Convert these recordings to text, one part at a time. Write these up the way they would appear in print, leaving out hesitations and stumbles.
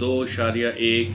2.1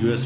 US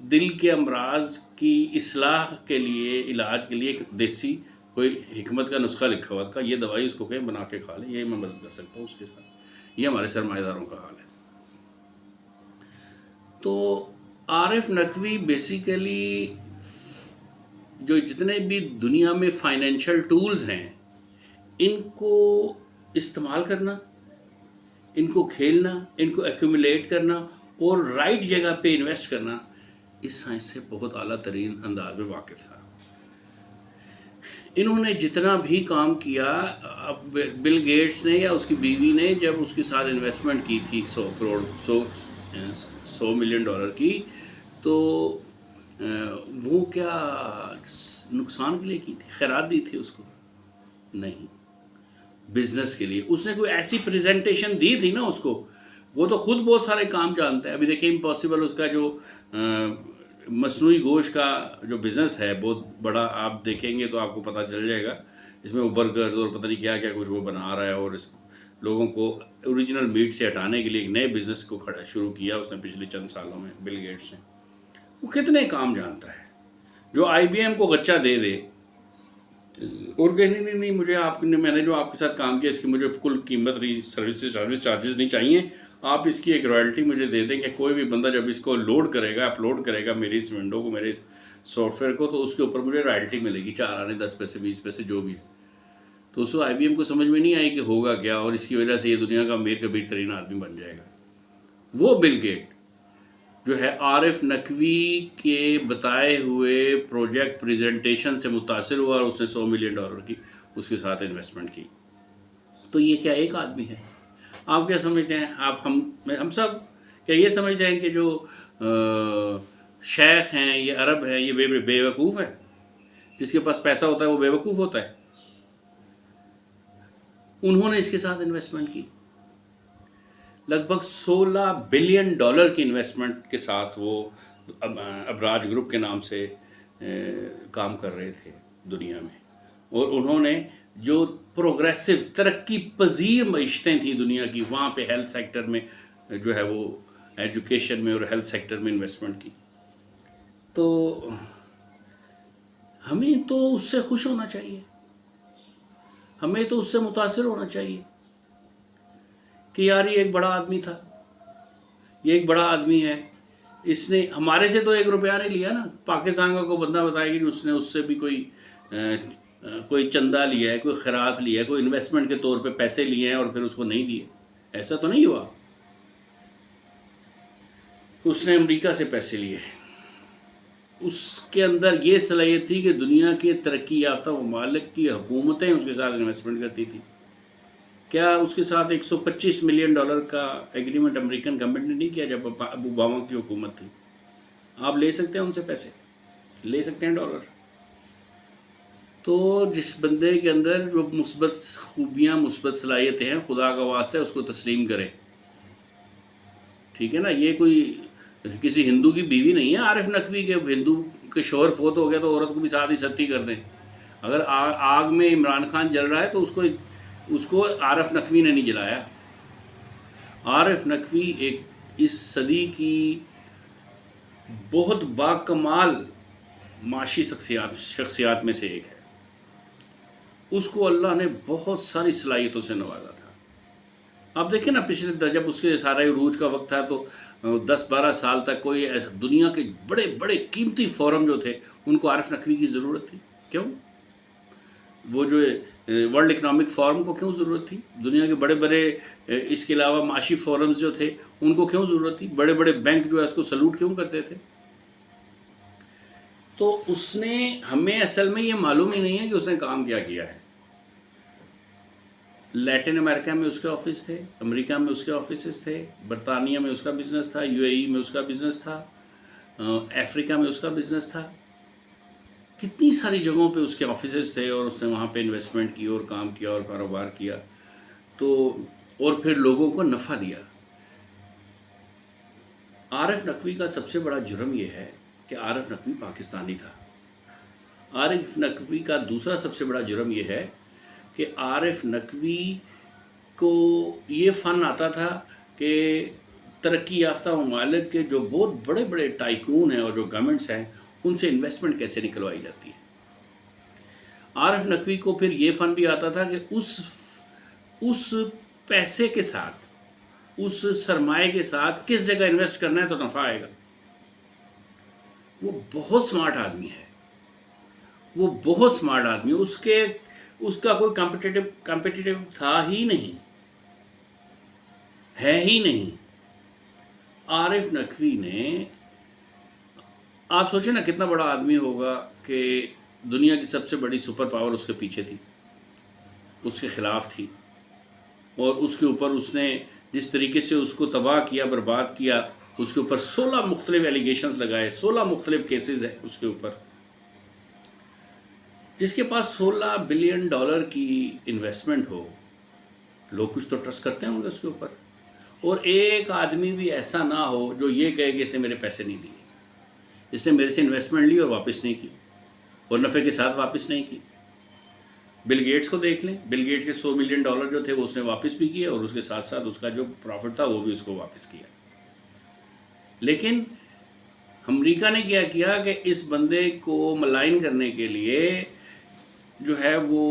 دل کے امراض کی اصلاح کے لیے، علاج کے لیے ایک دیسی کوئی حکمت کا نسخہ لکھا ہوا تھا، یہ دوائی اس کو کہیں بنا کے کھا لیں، یہ میں مدد کر سکتا ہوں اس کے ساتھ. یہ ہمارے سرمایہ داروں کا حال ہے. تو عارف نقوی بیسیکلی جو جتنے بھی دنیا میں فائنینشیل ٹولز ہیں ان کو استعمال کرنا، ان کو کھیلنا، ان کو ایکومولیٹ کرنا اور رائٹ جگہ پہ انویسٹ کرنا، اس سائنس سے بہت اعلیٰ ترین انداز میں واقف تھا. انہوں نے جتنا بھی کام کیا، بل گیٹس نے یا اس کی بیوی نے جب اس کے ساتھ انویسٹمنٹ کی تھی $100 ملین کی، تو وہ کیا نقصان کے لیے کی تھی؟ خیرات دی تھی اس کو؟ نہیں، بزنس کے لیے. اس نے کوئی ایسی پریزنٹیشن دی تھی نا اس کو. وہ تو خود بہت سارے کام جانتا ہے. ابھی دیکھیں امپاسبل اس کا جو مصنوعی گوشت کا جو بزنس ہے بہت بڑا، آپ دیکھیں گے تو آپ کو پتہ چل جائے گا. اس میں وہ برگرز اور پتہ نہیں کیا کیا کچھ وہ بنا رہا ہے، اور اس لوگوں کو اوریجنل میٹ سے ہٹانے کے لیے ایک نئے بزنس کو شروع کیا اس نے پچھلے چند سالوں میں، بل گیٹس نے. وہ کتنے کام جانتا ہے، جو آئی بی ایم کو غچہ دے دے اور کہ نہیں مجھے میں نے جو آپ کے ساتھ کام کیا اس کی مجھے کل قیمت سروس چارجز نہیں چاہیے، آپ اس کی ایک رائلٹی مجھے دے دیں. کہ کوئی بھی بندہ جب اس کو لوڈ کرے گا، اپلوڈ کرے گا میری اس ونڈو کو، میرے اس سافٹ ویئر کو، تو اس کے اوپر مجھے رائلٹی ملے گی، 4 آنے 10 پیسے 20 پیسے جو بھی ہے. تو اس کو آئی بی ایم کو سمجھ میں نہیں آئی کہ ہوگا کیا، اور اس کی وجہ سے یہ دنیا کا امیر کبیر ترین آدمی بن جائے گا. وہ بل گیٹ جو ہے عارف نقوی کے بتائے ہوئے پروجیکٹ پریزنٹیشن سے متاثر ہوا اور اس نے $100 ملین کی اس کے ساتھ انویسٹمنٹ کی. تو یہ کیا ایک آدمی ہے؟ آپ کیا سمجھتے ہیں؟ ہم سب کیا یہ سمجھتے ہیں کہ جو شیخ ہیں، یہ عرب ہیں، یہ بے وقوف ہے؟ جس کے پاس پیسہ ہوتا ہے وہ بے وقوف ہوتا ہے؟ انہوں نے اس کے ساتھ انویسٹمنٹ کی، لگ بھگ $16 بلین کی انویسٹمنٹ کے ساتھ وہ ابراج گروپ کے نام سے کام کر رہے تھے دنیا میں. اور انہوں نے جو پروگریسو ترقی پذیر معیشتیں تھیں دنیا کی، وہاں پہ ہیلتھ سیکٹر میں جو ہے وہ ایجوکیشن میں اور ہیلتھ سیکٹر میں انویسٹمنٹ کی. تو ہمیں تو اس سے خوش ہونا چاہیے، ہمیں تو اس سے متاثر ہونا چاہیے کہ یار یہ ایک بڑا آدمی تھا، یہ ایک بڑا آدمی ہے. اس نے ہمارے سے تو $1 نہیں لیا نا. پاکستان کا کوئی بندہ بتائے کہ اس نے اس سے بھی کوئی چندہ لیا ہے، کوئی خیرات لیا ہے، کوئی انویسٹمنٹ کے طور پہ پیسے لیے ہیں اور پھر اس کو نہیں دیے. ایسا تو نہیں ہوا. اس نے امریکہ سے پیسے لیے. اس کے اندر یہ صلاحیت تھی کہ دنیا کے ترقی یافتہ ممالک کی حکومتیں اس کے ساتھ انویسٹمنٹ کرتی تھی. کیا اس کے ساتھ $125 ملین کا ایگریمنٹ امریکن گورنمنٹ نے نہیں کیا جب اوباما کی حکومت تھی؟ آپ لے سکتے ہیں ان سے پیسے، لے سکتے ہیں ڈالر. تو جس بندے کے اندر جو مثبت خوبیاں، مثبت صلاحیتیں ہیں، خدا کا واسطہ ہے اس کو تسلیم کرے. ٹھیک ہے نا. یہ کوئی کسی ہندو کی بیوی نہیں ہے عارف نقوی کے. ہندو کے شوہر فوت ہو گیا تو عورت کو بھی ساتھ ہی ستی کر دیں. اگر آگ میں عمران خان جل رہا ہے تو اس کو عارف نقوی نے نہیں جلایا. عارف نقوی ایک اس صدی کی بہت باکمال معاشی شخصیات میں سے ایک ہے. اس کو اللہ نے بہت ساری صلاحیتوں سے نوازا تھا. آپ دیکھیں نا، پچھلے جب اس کے سارے عروج کا وقت تھا تو 10-12 سال تک کوئی دنیا کے بڑے بڑے قیمتی فورم جو تھے ان کو عارف نقوی کی ضرورت تھی. کیوں؟ وہ جو ورلڈ اکنامک فورم کو کیوں ضرورت تھی؟ دنیا کے بڑے بڑے اس کے علاوہ معاشی فورمز جو تھے ان کو کیوں ضرورت تھی؟ بڑے بڑے بینک جو ہے اس کو سلوٹ کیوں کرتے تھے؟ تو اس نے، ہمیں اصل میں یہ معلوم ہی نہیں ہے کہ اس نے کام کیا کیا ہے. لیٹن امریکہ میں اس کے آفس تھے، امریکہ میں اس کے آفیسز تھے، برطانیہ میں اس کا بزنس تھا، UAE میں اس کا بزنس تھا، افریقہ میں اس کا بزنس تھا. کتنی ساری جگہوں پہ اس کے آفیسز تھے اور اس نے وہاں پہ انویسٹمنٹ کی اور کام کیا اور کاروبار کیا. تو اور پھر لوگوں کو نفع دیا. عارف نقوی کا سب سے بڑا جرم یہ ہے کہ عارف نقوی پاکستانی تھا. عارف نقوی کا دوسرا سب سے بڑا جرم یہ ہے کہ عارف نقوی کو یہ فن آتا تھا کہ ترقی یافتہ ممالک کے جو بہت بڑے بڑے ٹائکون ہیں اور جو گورنمنٹس ہیں ان سے انویسٹمنٹ کیسے نکلوائی جاتی ہے. عارف نقوی کو پھر یہ فن بھی آتا تھا کہ اس پیسے کے ساتھ، اس سرمایہ کے ساتھ کس جگہ انویسٹ کرنا ہے تو نفع آئے گا. وہ بہت سمارٹ آدمی ہے، وہ بہت سمارٹ آدمی. اس کا کوئی کمپٹیٹو تھا ہی نہیں، ہے ہی نہیں. عارف نقوی نے، آپ سوچیں نا کتنا بڑا آدمی ہوگا کہ دنیا کی سب سے بڑی سپر پاور اس کے پیچھے تھی، اس کے خلاف تھی، اور اس کے اوپر اس نے جس طریقے سے اس کو تباہ کیا، برباد کیا، اس کے اوپر 16 مختلف ایلیگیشنز لگائے، 16 مختلف کیسز ہیں اس کے اوپر. جس کے پاس $16 بلین کی انویسٹمنٹ ہو، لوگ کچھ تو ٹرسٹ کرتے ہوں گے اس کے اوپر. اور ایک آدمی بھی ایسا نہ ہو جو یہ کہے کہ اس نے میرے پیسے نہیں دیے، اس نے میرے سے انویسٹمنٹ لی اور واپس نہیں کی، اور نفع کے ساتھ واپس نہیں کی. بل گیٹس کو دیکھ لیں، بل گیٹس کے $100 ملین جو تھے وہ اس نے واپس بھی کیے، اور اس کے ساتھ ساتھ اس کا جو پروفٹ تھا وہ بھی اس کو واپس کیا. لیکن امریکہ نے کیا کہ اس بندے کو ملائن کرنے کے لیے جو ہے وہ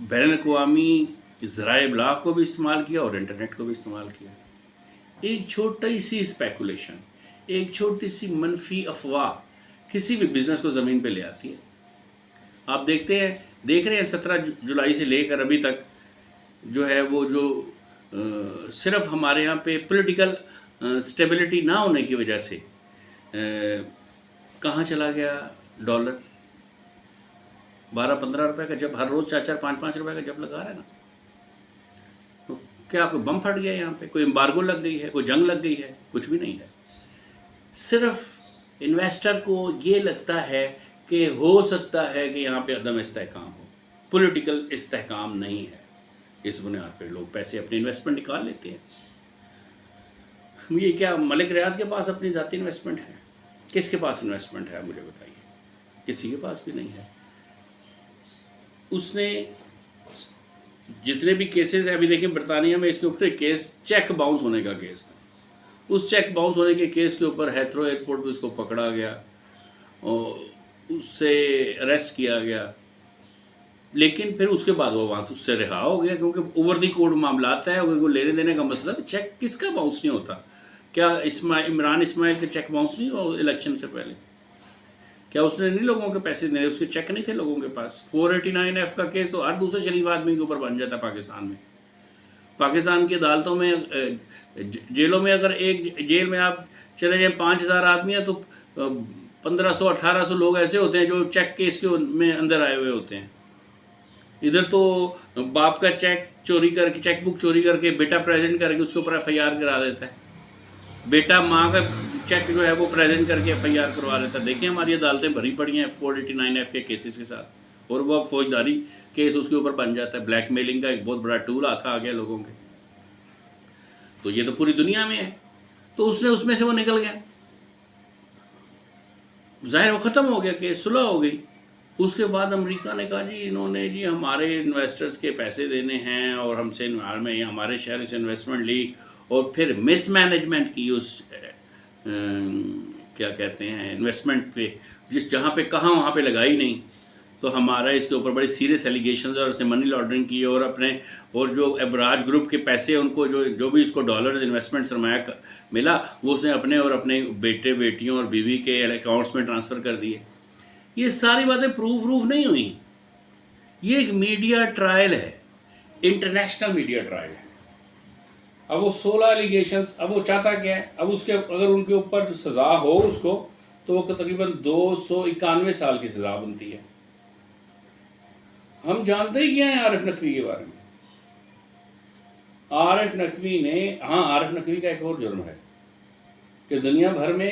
بین الاقوامی ذرائع ابلاغ کو بھی استعمال کیا اور انٹرنیٹ کو بھی استعمال کیا. ایک چھوٹی سی اسپیکولیشن، ایک چھوٹی سی منفی افواہ کسی بھی بزنس کو زمین پہ لے آتی ہے. آپ دیکھ رہے ہیں 17 جولائی سے لے کر ابھی تک جو ہے وہ جو صرف ہمارے ہاں پہ پولیٹیکل سٹیبلٹی نہ ہونے کی وجہ سے کہاں چلا گیا ڈالر. 12-15 روپے کا جب ہر روز 4-5 روپے کا جب لگا رہا ہے نا، تو کیا کوئی بم پھٹ گیا یہاں پہ، کوئی امبارگو لگ گئی ہے، کوئی جنگ لگ گئی ہے؟ کچھ بھی نہیں ہے. صرف انویسٹر کو یہ لگتا ہے کہ ہو سکتا ہے کہ یہاں پہ عدم استحکام ہو، پولیٹیکل استحکام نہیں ہے. اس بنیاد پہ لوگ پیسے اپنی انویسٹمنٹ نکال لیتے ہیں. یہ کیا ملک ریاض کے پاس اپنی ذاتی انویسٹمنٹ ہے؟ کس کے پاس انویسٹمنٹ ہے مجھے بتائیے؟ کسی کے پاس بھی نہیں ہے. اس نے جتنے بھی کیسز ہیں، ابھی دیکھیں برطانیہ میں اس کے اوپر ایک کیس چیک باؤنس ہونے کا کیس تھا. اس چیک باؤنس ہونے کے کیس کے اوپر ہیتھرو ایئرپورٹ پہ اس کو پکڑا گیا اور اس سے اریسٹ کیا گیا. لیکن پھر اس کے بعد وہ وہاں سے اس سے رہا ہو گیا، کیونکہ اوور دی کورٹ معاملات ہے، کوئی لینے دینے کا مسئلہ. تو چیک کس کا باؤنس نہیں ہوتا؟ کیا عمران اسماعیل کے چیک باؤنس نہیں ہو الیکشن سے پہلے؟ کیا اس نے نہیں لوگوں کے پیسے دینے؟ اس کے چیک نہیں تھے لوگوں کے پاس؟ 489F کا کیس تو ہر دوسرے شریف آدمی کے اوپر بن جاتا ہے پاکستان میں. پاکستان کی عدالتوں میں، جیلوں میں، اگر ایک جیل میں آپ چلے جائیں 5000 آدمی ہیں تو 1500-1800 لوگ ایسے ہوتے ہیں جو چیک کیس کے میں اندر آئے ہوئے ہوتے ہیں. ادھر تو باپ کا چیک چوری کر کے، چیک بک چوری کر کے بیٹا پریزنٹ کر کے اس کے اوپر FIR کرا دیتا ہے. بیٹا ماں کا چیک جو ہے وہ پریزنٹ کر کے FIR کروا لیتا ہے. دیکھیں ہماری عدالتیں بھری پڑی ہیں 489F کے کیسز کے ساتھ، اور وہ اب فوجداری کیس اس کے اوپر بن جاتا ہے. بلیک میلنگ کا ایک بہت بڑا ٹول آ گیا لوگوں کے. تو یہ تو پوری دنیا میں ہے. تو اس میں سے وہ نکل گیا، ظاہر وہ ختم ہو گیا، کہ صلح ہو گئی. اس کے بعد امریکہ نے کہا جی انہوں نے ہمارے انویسٹرز کے پیسے دینے ہیں، اور ہم سے ہمارے شہر سے انویسٹمنٹ لی، اور پھر مس مینجمنٹ کی اس کیا کہتے ہیں انویسٹمنٹ پہ، جہاں پہ کہاں وہاں پہ لگائی نہیں. تو ہمارا اس کے اوپر بڑی سیریس ایلیگیشنز، اور اس نے منی لانڈرنگ کی، اور جو ابراج گروپ کے پیسے ان کو جو بھی اس کو ڈالرز انویسٹمنٹ سرمایہ ملا، وہ اس نے اپنے اور اپنے بیٹے بیٹیوں اور بیوی کے اکاؤنٹس میں ٹرانسفر کر دیے. یہ ساری باتیں پروف نہیں ہوئیں. یہ ایک میڈیا ٹرائل ہے، انٹرنیشنل میڈیا ٹرائل ہے. اب وہ 16 ایلیگیشنز، اب وہ چاہتا کیا ہے؟ اب اگر ان کے اوپر سزا ہو اس کو، تو وہ تقریباً 291 سال کی سزا بنتی ہے. ہم جانتے ہی کیا ہیں عارف نقوی کے بارے میں؟ عارف نقوی کا ایک اور جرم ہے کہ دنیا بھر میں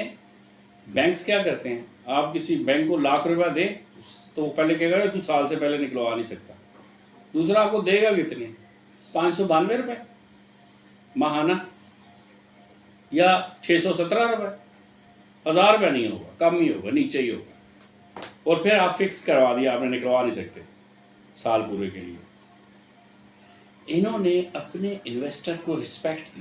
بینکس کیا کرتے ہیں، آپ کسی بینک کو ₹1,00,000 دیں تو وہ پہلے کہے گا تو سال سے پہلے نکلوا نہیں سکتا. دوسرا آپ کو دے گا کتنے؟ ₹592 ماہانہ، یا ₹617، ₹1,000 نہیں ہوگا، کم ہی ہوگا، نیچے ہی ہوگا. اور پھر آپ فکس کروا دیا، آپ نے نکلوا نہیں سکتے سال پورے کے لیے. انہوں نے اپنے انویسٹر کو رسپیکٹ دی،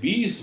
20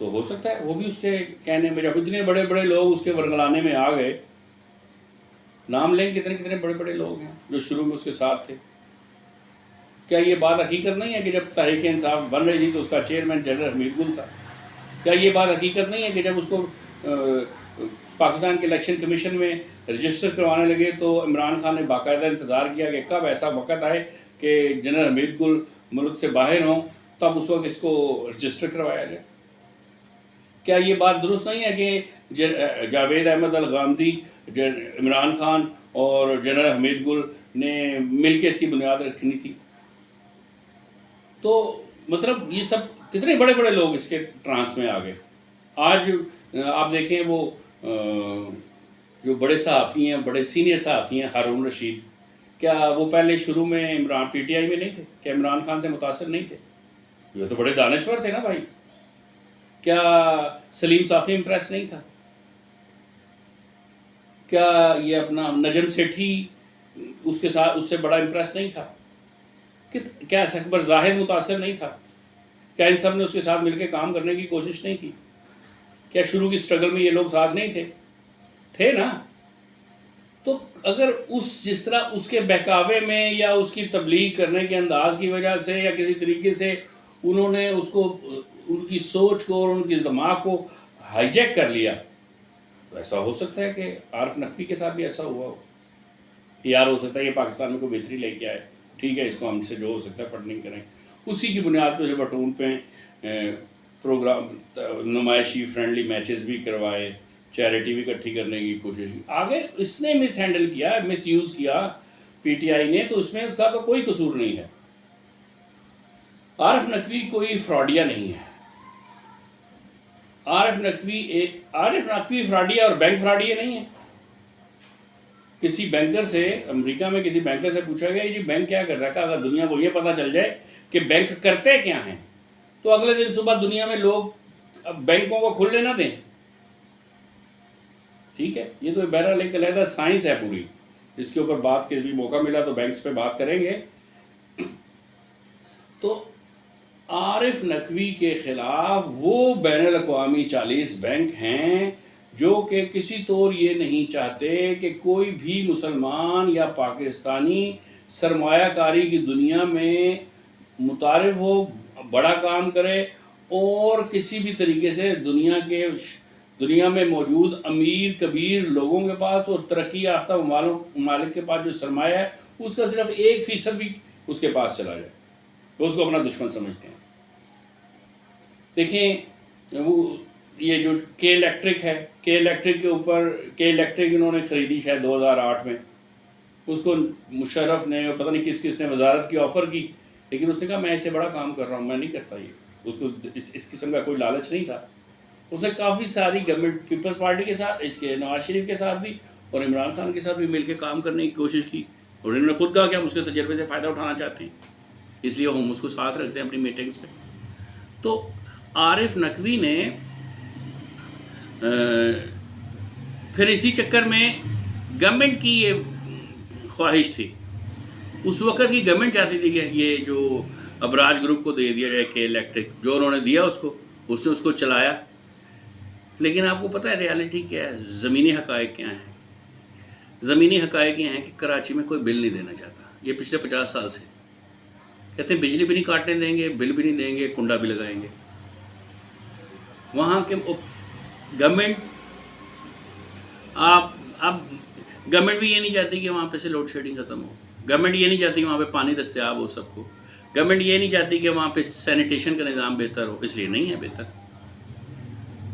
تو ہو سکتا ہے وہ بھی اس کے کہنے میں، جب اتنے بڑے بڑے لوگ اس کے ورگلانے میں آ گئے، نام لیں کتنے کتنے بڑے بڑے لوگ ہیں جو شروع میں اس کے ساتھ تھے. کیا یہ بات حقیقت نہیں ہے کہ جب تحریک انصاف بن رہی تھی تو اس کا چیئرمین جنرل حمید گل تھا؟ کیا یہ بات حقیقت نہیں ہے کہ جب اس کو پاکستان کے الیکشن کمیشن میں رجسٹر کروانے لگے تو عمران خان نے باقاعدہ انتظار کیا کہ کب ایسا وقت آئے کہ جنرل حمید گل ملک سے باہر ہوں، تب اس وقت اس کو رجسٹر کروایا جائے؟ کیا یہ بات درست نہیں ہے کہ جاوید احمد الغامدی، عمران خان اور جنرل حمید گل نے مل کے اس کی بنیاد رکھنی تھی؟ تو مطلب یہ سب کتنے بڑے بڑے لوگ اس کے ٹرانس میں آ گئے. آج آپ دیکھیں وہ جو بڑے صحافی ہیں، بڑے سینئر صحافی ہیں، ہارون رشید، کیا وہ پہلے شروع میں عمران پی ٹی آئی میں نہیں تھے؟ کیا عمران خان سے متاثر نہیں تھے؟ یہ تو بڑے دانشور تھے نا بھائی. کیا سلیم صافی امپریس نہیں تھا؟ کیا یہ اپنا نجم سیٹھی اس کے ساتھ اس سے بڑا امپریس نہیں تھا؟ کیا اکبر زاہد متاثر نہیں تھا؟ کیا ان سب نے اس کے ساتھ مل کے کام کرنے کی کوشش نہیں کی؟ کیا شروع کی سٹرگل میں یہ لوگ ساتھ نہیں تھے نا؟ تو اگر جس طرح اس کے بہکاوے میں یا اس کی تبلیغ کرنے کے انداز کی وجہ سے یا کسی طریقے سے انہوں نے اس کو، ان کی سوچ کو اور ان کے دماغ کو ہائی جیک کر لیا، تو ایسا ہو سکتا ہے کہ عارف نقوی کے ساتھ بھی ایسا ہوا ہو. یار ہو سکتا ہے یہ پاکستان میں کوئی بہتری لے کے آئے، ٹھیک ہے، اس کو ہم سے جو ہو سکتا ہے فنڈنگ کریں، اسی کی بنیاد پہ جو بٹون پہ پروگرام نمائشی فرینڈلی میچز بھی کروائے، چیریٹی بھی اکٹھی کرنے کی کوشش کی. آگے اس نے مس ہینڈل کیا، مس یوز کیا پی ٹی آئی نے، تو اس میں اس کا تو کوئی قصور نہیں ہے. عارف نقوی کوئی فراڈیا نہیں ہے. عارف نقوی فراڈیا اور بینک فراڈیا نہیں ہے. کسی بینکر سے، امریکہ میں کسی بینکر سے پوچھا گیا جی بینک کیا کرتا ہے، کہ اگر دنیا کو یہ پتہ چل جائے کہ بینک کرتے کیا ہیں تو اگلے دن صبح دنیا میں لوگ بینکوں کو کھلنے نہ دیں. ٹھیک ہے، یہ تو بہرحال ایک علیحدہ سائنس ہے پوری، جس کے اوپر بات کے بھی موقع ملا تو بینکس پہ بات کریں گے. تو عارف نقوی کے خلاف وہ بین الاقوامی 40 بینک ہیں جو کہ کسی طور یہ نہیں چاہتے کہ کوئی بھی مسلمان یا پاکستانی سرمایہ کاری کی دنیا میں متعارف ہو، بڑا کام کرے، اور کسی بھی طریقے سے دنیا میں موجود امیر کبیر لوگوں کے پاس اور ترقی یافتہ ممالک کے پاس جو سرمایہ ہے اس کا صرف 1% بھی اس کے پاس چلا جائے، تو اس کو اپنا دشمن سمجھتے ہیں. دیکھیں وہ یہ جو کے الیکٹرک ہے، کے الیکٹرک انہوں نے خریدی شاید 2008 میں. اس کو مشرف نے پتہ نہیں کس نے وزارت کی آفر کی، لیکن اس نے کہا میں اسے بڑا کام کر رہا ہوں، میں نہیں کرتا. یہ اس کو اس قسم کا کوئی لالچ نہیں تھا. اس نے کافی ساری گورنمنٹ پیپلز پارٹی کے ساتھ، اس کے نواز شریف کے ساتھ بھی اور عمران خان کے ساتھ بھی مل کے کام کرنے کی کوشش کی، اور انہوں نے خود کہا کہ ہم اس کے تجربے سے فائدہ اٹھانا چاہتے ہیں، اس لیے ہم اس کو ساتھ رکھتے ہیں اپنی میٹنگز پہ. تو عارف نقوی نے پھر اسی چکر میں گورنمنٹ کی یہ خواہش تھی، اس وقت کی گورنمنٹ چاہتی تھی کہ یہ جو ابراج گروپ کو دے دیا جائے کے الیکٹرک، جو انہوں نے دیا اس نے اس کو چلایا. لیکن آپ کو پتہ ہے ریالٹی کیا ہے، زمینی حقائق کیا ہیں؟ زمینی حقائق یہ ہیں کہ کراچی میں کوئی بل نہیں دینا چاہتا. یہ پچھلے 50 سال سے کہتے ہیں بجلی بھی نہیں کاٹنے دیں گے، بل بھی نہیں دیں گے، کنڈا بھی لگائیں گے. وہاں کے گورنمنٹ اب گورنمنٹ بھی یہ نہیں چاہتی کہ وہاں پہ سے لوڈ شیڈنگ ختم ہو. گورنمنٹ یہ نہیں چاہتی کہ وہاں پہ پانی دستیاب ہو سب کو. گورنمنٹ یہ نہیں چاہتی کہ وہاں پہ سینیٹیشن کا نظام بہتر ہو، اس لیے نہیں ہے بہتر.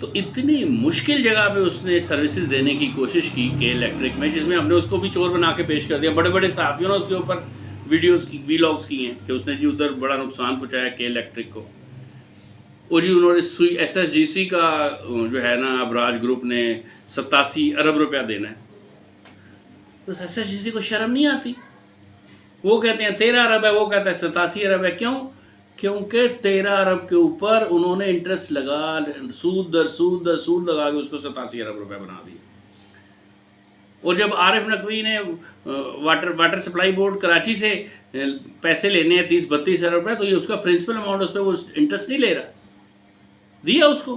تو اتنی مشکل جگہ پہ اس نے سروسز دینے کی کوشش کی کہ الیکٹرک میں، جس میں ہم نے اس کو بھی چور بنا کے پیش کر دیا. بڑے بڑے صحافیوں نے اس کے اوپر ویلاگس کی ہیں کہ اس نے جی ادھر بڑا نقصان پہنچایا کہ الیکٹرک کو. اور جی انہوں نے ایس ایس جی سی کا جو ہے نا ابراج گروپ نے 87 ارب روپیہ دینا ہے. تو ایس ایس جی سی کو شرم نہیں آتی؟ وہ کہتے ہیں 13 ارب ہے، وہ کہتا ہے 87 ارب ہے. کیونکہ 13 ارب کے اوپر انہوں نے انٹرسٹ لگا، سود در سود لگا کے اس کو 87 ارب روپے بنا دیا. اور جب عارف نقوی نے واٹر سپلائی بورڈ کراچی سے پیسے لینے ہیں 30-32 ارب روپے، تو یہ اس کا پرنسپل اماؤنٹ، اس پہ وہ انٹرسٹ نہیں لے رہا، دیا اس کو.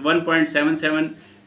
1.77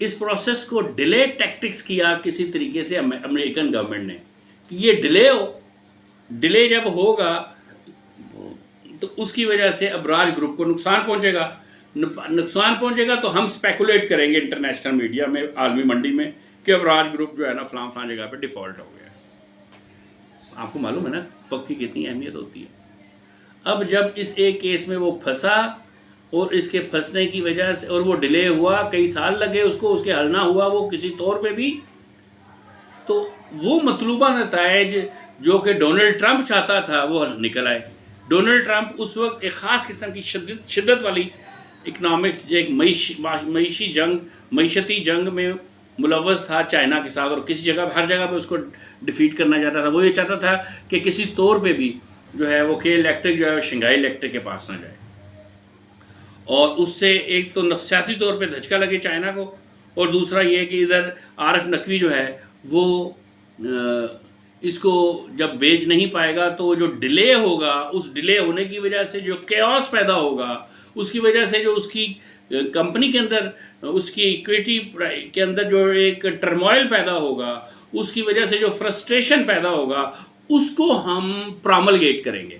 اس پروسیس کو ڈیلے ٹیکٹکس کیا کسی طریقے سے امریکن گورنمنٹ نے کہ یہ ڈیلے جب ہوگا تو اس کی وجہ سے ابراج گروپ کو نقصان پہنچے گا تو ہم سپیکولیٹ کریں گے انٹرنیشنل میڈیا میں، عالمی منڈی میں، کہ ابراج گروپ جو ہے نا فلاں جگہ پہ ڈیفالٹ ہو گیا ہے۔ آپ کو معلوم ہے نا وقت کی کتنی اہمیت ہوتی ہے۔ اب جب اس ایک کیس میں وہ پھنسا اور اس کے پھنسنے کی وجہ سے اور وہ ڈیلے ہوا، کئی سال لگے اس کے حل نہ ہوا وہ کسی طور پہ بھی، تو وہ مطلوبہ نتائج جو کہ ڈونلڈ ٹرمپ چاہتا تھا وہ نکل آئے۔ ڈونلڈ ٹرمپ اس وقت ایک خاص قسم کی شدت والی اکنامکس، ایک معیشتی جنگ میں ملوث تھا چائنا کے ساتھ، اور کسی جگہ ہر جگہ پہ اس کو ڈیفیٹ کرنا چاہتا تھا۔ وہ یہ چاہتا تھا کہ کسی طور پہ بھی جو ہے وہ کے الیکٹرک جو ہے شنگھائی الیکٹرک کے پاس نہ جائے، اور اس سے ایک تو نفسیاتی طور پہ دھچکا لگے چائنا کو، اور دوسرا یہ کہ ادھر عارف نقوی جو ہے وہ اس کو جب بیچ نہیں پائے گا تو جو ڈیلے ہوگا، اس ڈیلے ہونے کی وجہ سے جو کیوس پیدا ہوگا، اس کی وجہ سے جو اس کی کمپنی کے اندر، اس کی ایکویٹی کے اندر جو ایک ٹرموائل پیدا ہوگا، اس کی وجہ سے جو فرسٹریشن پیدا ہوگا، اس کو ہم پروملگیٹ کریں گے،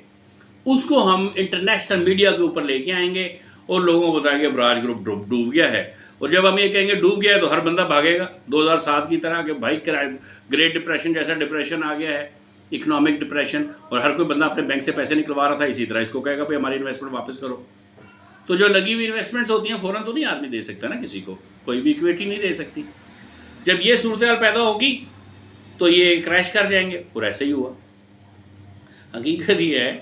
اس کو ہم انٹرنیشنل میڈیا کے اوپر لے کے آئیں گے اور لوگوں کو بتائیں گے ابراج گروپ ڈوب گیا ہے۔ اور جب ہم یہ کہیں گے ڈوب گیا ہے تو ہر بندہ بھاگے گا 2007 کی طرح کہ بھائی گریٹ ڈپریشن جیسا ڈپریشن آ گیا ہے، اکنامک ڈپریشن، اور ہر کوئی بندہ اپنے بینک سے پیسے نکلوا رہا تھا، اسی طرح اس کو کہے گا بھائی ہماری انویسٹمنٹ واپس کرو۔ تو جو لگی ہوئی انویسٹمنٹس ہوتی ہیں فوراً تو نہیں آدمی دے سکتا نا، کسی کو کوئی بھی ایکویٹی نہیں دے سکتی۔ جب یہ صورتحال پیدا ہوگی تو یہ کریش کر جائیں گے، اور ایسا ہی ہوا۔ حقیقت یہ ہے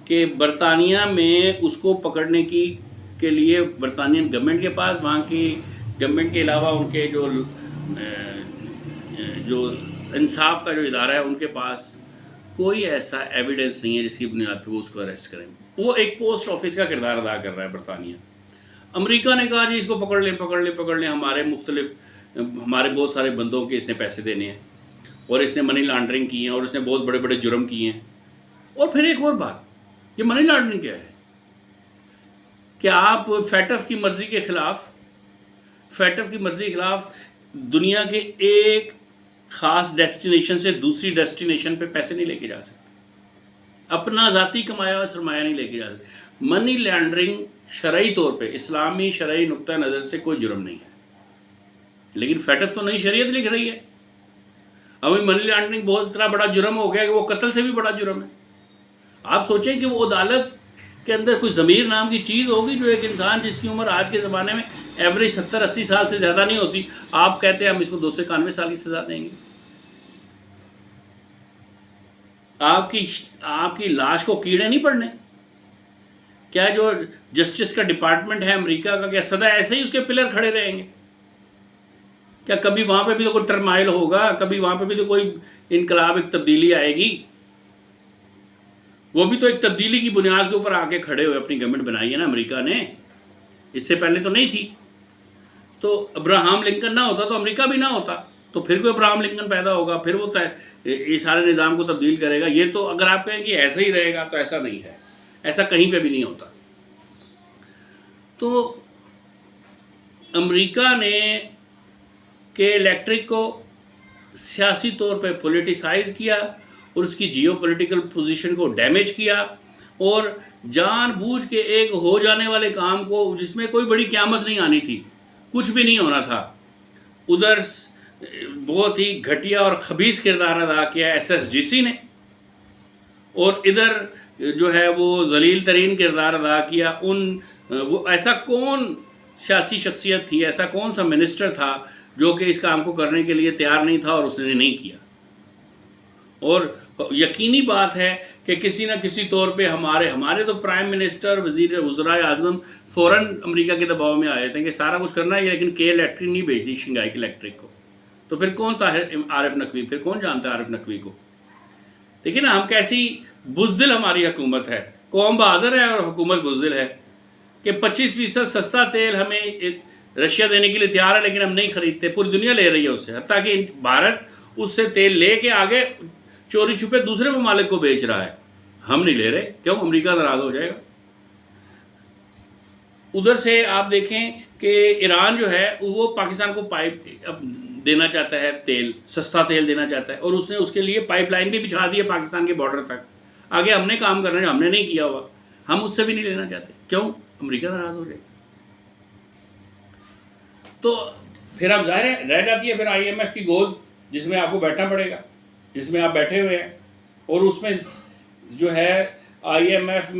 کہ برطانیہ میں اس کو پکڑنے کے لیے برطانین گورنمنٹ کے پاس، وہاں کی گورنمنٹ کے علاوہ ان کے جو انصاف کا جو ادارہ ہے ان کے پاس کوئی ایسا ایویڈنس نہیں ہے جس کی بنیاد پہ وہ اس کو اریسٹ کریں۔ وہ ایک پوسٹ آفس کا کردار ادا کر رہا ہے برطانیہ۔ امریکہ نے کہا جی اس کو پکڑ لیں، ہمارے بہت سارے بندوں کے اس نے پیسے دینے ہیں، اور اس نے منی لانڈرنگ کی ہے، اور اس نے بہت بڑے بڑے جرم کیے ہیں۔ اور پھر ایک اور بات، یہ منی لانڈرنگ کیا ہے کہ آپ فیٹف کی مرضی کے خلاف دنیا کے ایک خاص ڈیسٹینیشن سے دوسری ڈیسٹینیشن پہ پیسے نہیں لے کے جا سکتے، اپنا ذاتی کمایا ہوا سرمایہ نہیں لے کے جا سکتے۔ منی لانڈرنگ شرعی طور پہ اسلامی شرعی نقطہ نظر سے کوئی جرم نہیں ہے، لیکن فیٹف تو نئی شریعت لکھ رہی ہے۔ ابھی منی لانڈرنگ بہت اتنا بڑا جرم ہو گیا کہ وہ قتل سے بھی بڑا جرم ہے۔ آپ سوچیں کہ وہ عدالت کے اندر کوئی ضمیر نام کی چیز ہوگی جو ایک انسان جس کی عمر آج کے زمانے میں ایوریج 70-80 سال سے زیادہ نہیں ہوتی، آپ کہتے ہیں ہم اس کو 291 سال کی سزا دیں گے؟ آپ کی لاش کو کیڑے نہیں پڑنے؟ کیا جو جسٹس کا ڈپارٹمنٹ ہے امریکہ کا، کیا سدا ایسے ہی اس کے پلر کھڑے رہیں گے؟ کیا کبھی وہاں پہ بھی تو کوئی ٹرمائل ہوگا، کبھی وہاں پہ بھی تو کوئی انقلاب، ایک تبدیلی آئے گی؟ وہ بھی تو ایک تبدیلی کی بنیاد کے اوپر آ کے کھڑے ہوئے اپنی گورنمنٹ بنائی ہے نا امریکہ نے، اس سے پہلے تو نہیں تھی۔ تو ابراہم لنکن نہ ہوتا تو امریکہ بھی نہ ہوتا، تو پھر کوئی ابراہم لنکن پیدا ہوگا، پھر وہ یہ سارے نظام کو تبدیل کرے گا۔ یہ تو اگر آپ کہیں کہ ایسا ہی رہے گا تو ایسا نہیں ہے، ایسا کہیں پہ بھی نہیں ہوتا۔ تو امریکہ نے کہ الیکٹرک کو سیاسی طور پہ پولیٹیسائز کیا اور اس کی جیو پولیٹیکل پوزیشن کو ڈیمیج کیا، اور جان بوجھ کے ایک ہو جانے والے کام کو جس میں کوئی بڑی قیامت نہیں آنی تھی، کچھ بھی نہیں ہونا تھا، ادھر بہت ہی گھٹیا اور خبیث کردار ادا کیا SSGC نے، اور ادھر جو ہے وہ ذلیل ترین کردار ادا کیا وہ ایسا کون سیاسی شخصیت تھی، ایسا کون سا منسٹر تھا جو کہ اس کام کو کرنے کے لیے تیار نہیں تھا، اور اس نے نہیں کیا۔ اور یقینی بات ہے کہ کسی نہ کسی طور پہ ہمارے تو پرائم منسٹر، وزرائے اعظم فوراً امریکہ کے دباؤ میں آئے تھے کہ سارا کچھ کرنا ہے لیکن کے الیکٹرک نہیں بھیجنی، شنگھائی کے الیکٹرک کو۔ تو پھر کون تھا عارف نقوی؟ پھر کون جانتا ہے عارف نقوی کو؟ دیکھیں نا ہم کیسی بزدل ہماری حکومت ہے، قوم بہادر ہے اور حکومت بزدل ہے کہ 25% سستا تیل ہمیں رشیا دینے کے لیے تیار ہے لیکن ہم نہیں خریدتے، پوری دنیا لے رہی ہے اس سے، حتیٰ کہ بھارت اس سے تیل لے کے آگے چوری چھپے دوسرے ممالک کو بیچ رہا ہے، ہم نہیں لے رہے۔ کیوں؟ امریکہ ناراض ہو جائے گا۔ ادھر سے آپ دیکھیں کہ ایران جو ہے وہ پاکستان کو پائپ دینا چاہتا ہے، تیل، سستا تیل دینا چاہتا ہے، اور اس نے اس کے لیے پائپ لائن بھی بچھا دی ہے پاکستان کے بارڈر تک. آگے ہم نے کام کرنا ہے، ہم نے نہیں کیا ہوا، ہم اس سے بھی نہیں لینا چاہتے. کیوں؟ امریکہ ناراض ہو جائے گا. تو پھر ہم ظاہر ہے رہ جاتی ہے پھر آئی ایم ایف کی گود، جس میں آپ کو بیٹھنا پڑے گا، جس میں آپ بیٹھے ہوئے ہیں. اور اس میں جو ہے آئی ایم ایف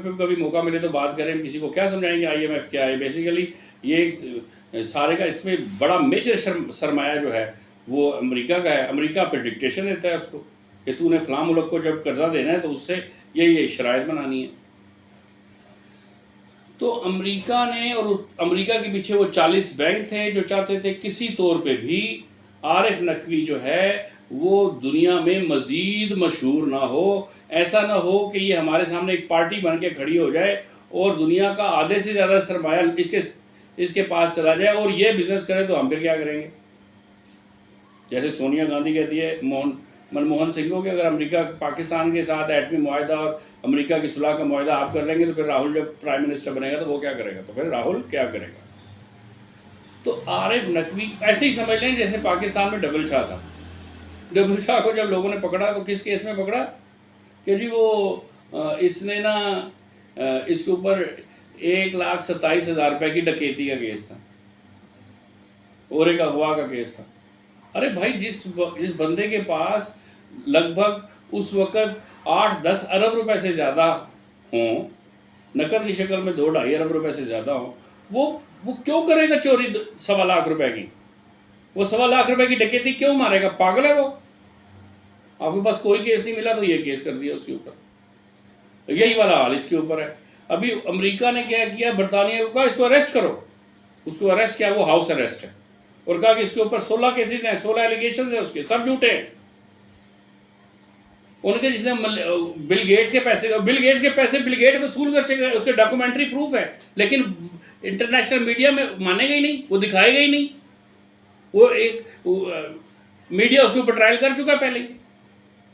پہ کبھی موقع ملے تو بات کریں. کسی کو کیا سمجھائیں گے آئی ایم ایف کیا ہے. بیسیکلی یہ سارے کا اس میں بڑا میجر سرمایہ جو ہے وہ امریکہ کا ہے. امریکہ پھر ڈکٹیشن دیتا ہے اس کو کہ تو نے فلاں ملک کو جب قرضہ دینا ہے تو اس سے یہ شرائط بنانی ہے. تو امریکہ نے، اور امریکہ کے پیچھے وہ 40 بینک تھے جو چاہتے تھے کسی طور پہ بھی عارف نقوی جو ہے وہ دنیا میں مزید مشہور نہ ہو. ایسا نہ ہو کہ یہ ہمارے سامنے ایک پارٹی بن کے کھڑی ہو جائے اور دنیا کا آدھے سے زیادہ سرمایہ اس کے پاس چلا جائے اور یہ بزنس کرے تو ہم پھر کیا کریں گے. جیسے سونیا گاندھی کہتی ہے منموہن سنگھ کو کہ اگر امریکہ پاکستان کے ساتھ ایٹمی معاہدہ اور امریکہ کی صلح کا معاہدہ آپ کر لیں گے تو پھر راہل جب پرائم منسٹر بنے گا تو وہ کیا کرے گا. تو پھر راہل کیا کرے گا. تو عارف نقوی ایسے ہی سمجھ لیں جیسے پاکستان میں ڈبل شاہ تھا. ڈبل شاہ کو جب لوگوں نے پکڑا تو کس کیس میں پکڑا کہ جی وہ اس نے نا اس کے اوپر 1,27,000 روپے کی ڈکیتی کا کیس تھا اور ایک اغوا کا کیس تھا. ارے بھائی جس بندے کے پاس لگ بھگ اس وقت 8-10 ارب روپے سے زیادہ ہوں، نقد کی شکل میں 2-2.5 ارب روپے سے زیادہ ہوں، وہ کیوں کرے گا چوری 1.25 لاکھ روپے کی؟ وہ 1.25 لاکھ روپے کی ڈکیتی کیوں مارے گا؟ پاگل ہے وہ. آپ کے پاس کوئی کیس نہیں ملا تو یہ کیس کر دیا اس کے اوپر. یہی والا حال اس کے اوپر ہے. ابھی امریکہ نے کیا کیا، برطانیہ کو کہا اس کو اریسٹ کرو. اس کو اریسٹ کیا، وہ ہاؤس اریسٹ ہے، اور کہا کہ اس کے اوپر 16 کیسز ہیں، 16 ایلیگیشنز ہیں، اس کے سب جھوٹے ہیں. ان کے جس نے بل گیٹس کے پیسے بل گیٹ وصول کر چکے ہیں، اس کے ڈاکومنٹری پروف ہے، لیکن انٹرنیشنل میڈیا میں مانے گا ہی نہیں، وہ دکھائے گا ہی نہیں. وہ ایک میڈیا اس کے اوپر ٹرائل کر چکا پہلے ہی.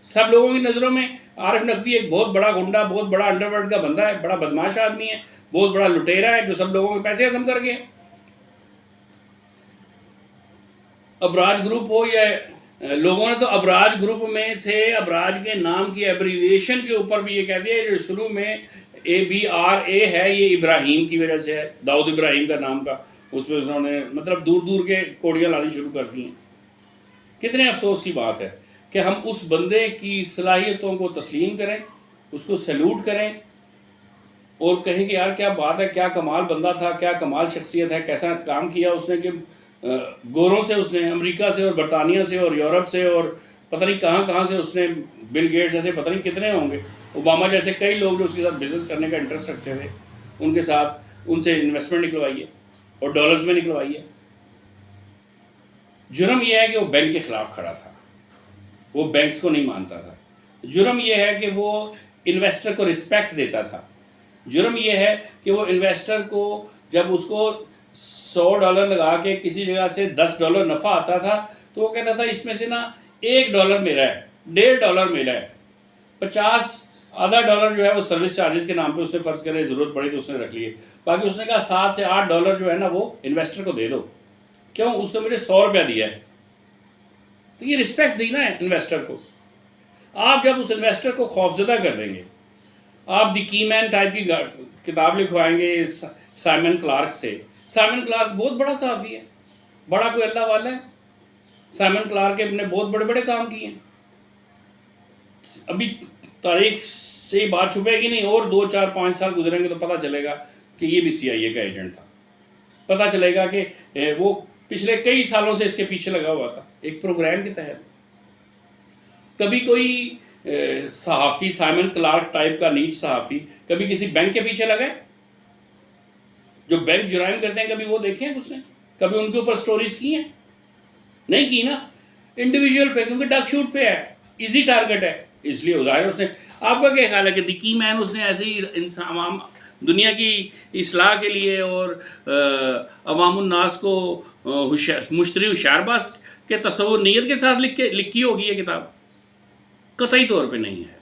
سب لوگوں کی نظروں میں عارف نقوی ایک بہت بڑا گنڈا، بہت بڑا انڈر ورلڈ کا بندہ ہے، بڑا بدماش آدمی ہے، بہت بڑا لٹیرا ہے جو سب لوگوں کے پیسے ہضم کر گئے. ابراج گروپ ہو یا لوگوں نے تو ابراج گروپ میں سے ابراج کے نام کی ایبریویشن کے اوپر بھی یہ کہہ دیا جو شروع میں ABRA ہے، یہ ابراہیم کی وجہ سے ہے، داؤد ابراہیم کا نام کا. اس میں انہوں نے مطلب دور دور کے کوڑیاں لانی شروع کر دی ہیں. کتنے افسوس کی بات ہے کہ ہم اس بندے کی صلاحیتوں کو تسلیم کریں، اس کو سیلوٹ کریں اور کہیں کہ یار کیا بات ہے، کیا کمال بندہ تھا، کیا کمال شخصیت ہے، کیسا کام کیا اس نے کہ گوروں سے اس نے، امریکہ سے اور برطانیہ سے اور یورپ سے اور پتہ نہیں کہاں سے اس نے، بل گیٹس جیسے پتہ نہیں کتنے ہوں گے، اوباما جیسے کئی لوگ جو اس کے ساتھ بزنس کرنے کا انٹرسٹ رکھتے تھے، ان کے ساتھ ان سے انویسٹمنٹ نکلوائی ہے اور ڈالرز میں نکلوائی ہے. جرم یہ ہے کہ وہ بینک کے خلاف کھڑا تھا، وہ بینکس کو نہیں مانتا تھا. جرم یہ ہے کہ وہ انویسٹر کو رسپیکٹ دیتا تھا. جرم یہ ہے کہ وہ انویسٹر کو جب اس کو $100 لگا کے کسی جگہ سے $10 نفع آتا تھا تو وہ کہتا تھا اس میں سے نا $1 میرا ہے، $1.5 میرا ہے، 50 آدھا ڈالر جو ہے وہ سروس چارجز کے نام پہ اس نے فرض کرے ضرورت پڑی تو اس نے رکھ لیے، باقی اس نے کہا $7 سے $8 جو ہے نا وہ انویسٹر کو دے دو. کیوں؟ اس نے مجھے $100 دیا ہے. تو یہ رسپیکٹ دینا ہے انویسٹر کو. آپ جب اس انویسٹر کو خوفزدہ کر دیں گے، آپ دی کی مین ٹائپ کی کتاب لکھوائیں گے سائمن کلارک سے. سائمن کلارک بہت بڑا صحافی ہے، بڑا کوئی اللہ والا ہے. سائمن کلارک نے بہت بڑے بڑے کام کیے ہیں. ابھی تاریخ سے یہ بات چھپے گی نہیں، اور 2 4 5 سال گزریں گے تو پتہ چلے گا کہ یہ بھی CIA کا ایجنٹ تھا. پتہ چلے گا کہ وہ پچھلے کئی سالوں سے اس کے پیچھے لگا ہوا تھا ایک پروگرام کے تحت. کبھی کوئی صحافی سائمن کلارک ٹائپ کا نیچ صحافی کبھی کسی بینک کے پیچھے لگا ہے؟ جو بینک جرائم کرتے ہیں کبھی وہ دیکھیں اس نے؟ کبھی ان کے اوپر سٹوریز کی ہیں؟ نہیں کی نا. انڈیویجول پہ، کیونکہ ڈک شوٹ پہ ہے، ایزی ٹارگٹ ہے، اس لیے ظاہر اس نے. آپ کا کیا خیال ہے کہ دی کی مین اس نے ایسے ہی عوام دنیا کی اصلاح کے لیے اور عوام الناس کو مشتری ہوشیارباز کے تصور نیت کے ساتھ لکھی ہوگی یہ کتاب؟ قطعی طور پہ نہیں ہے.